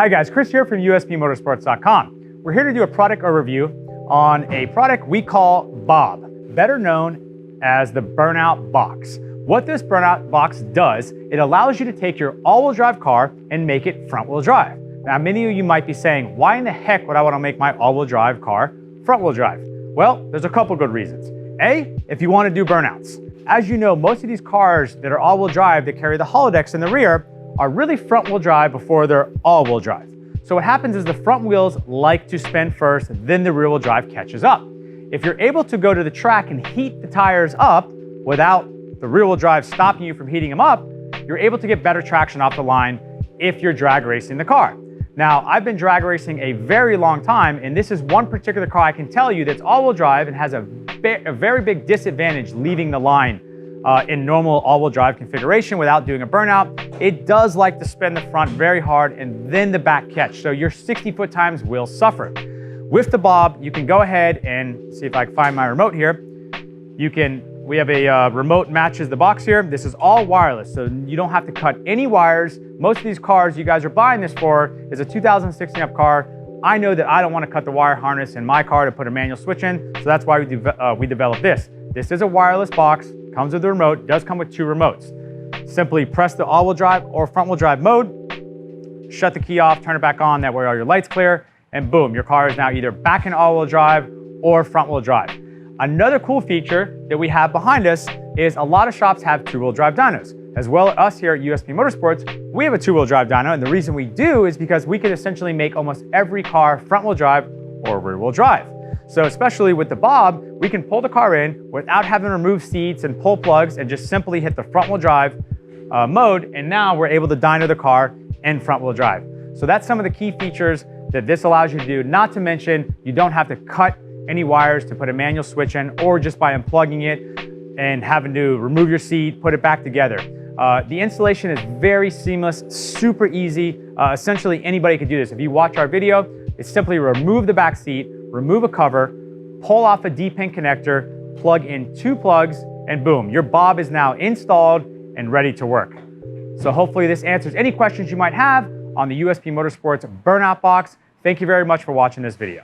Hi guys, Chris here from USPMotorsports.com. We're here to do a product overview on a product we call Bob, better known as the Burnout Box. What this Burnout Box does, it allows you to take your all-wheel drive car and make it front-wheel drive. Now, many of you might be saying, why in the heck would I want to make my all-wheel drive car front-wheel drive? Well, there's a couple good reasons. A, if you want to do burnouts. As you know, most of these cars that are all-wheel drive that carry the Haldex in the rear are really front-wheel drive before they're all-wheel drive. So what happens is the front wheels like to spin first, then the rear-wheel drive catches up. If you're able to go to the track and heat the tires up without the rear-wheel drive stopping you from heating them up, you're able to get better traction off the line if you're drag racing the car. Now, I've been drag racing a very long time, and this is one particular car I can tell you that's all-wheel drive and has a very big disadvantage leaving the line in normal all-wheel drive configuration without doing a burnout. It does like to spin the front very hard and then the back catch, so your 60-foot times will suffer. With the Bob, you can go ahead and see if I can find my remote here. We have a remote matches the box here. This is all wireless, so you don't have to cut any wires. Most of these cars you guys are buying this for is a 2016 up car. I know that I don't want to cut the wire harness in my car to put a manual switch in, so that's why we developed this. This is a wireless box, comes with the remote, does come with two remotes. Simply press the all-wheel drive or front-wheel drive mode, shut the key off, turn it back on, that way all your lights clear, and boom, your car is now either back in all-wheel drive or front-wheel drive. Another cool feature that we have behind us is a lot of shops have two-wheel drive dynos. As well as us here at USP Motorsports, we have a two-wheel drive dyno, and the reason we do is because we can essentially make almost every car front-wheel drive or rear-wheel drive. So especially with the Bob, we can pull the car in without having to remove seats and pull plugs and just simply hit the front-wheel drive mode, and now we're able to dyno the car in front-wheel drive. So that's some of the key features that this allows you to do, not to mention you don't have to cut any wires to put a manual switch in, or just by unplugging it and having to remove your seat, put it back together. The installation is very seamless, super easy. Essentially anybody could do this. If you watch our video, it's simply remove the back seat, remove a cover, pull off a D-pin connector, plug in two plugs, and boom, your Bob is now installed and ready to work. So hopefully this answers any questions you might have on the USP Motorsports Burnout Box. Thank you very much for watching this video.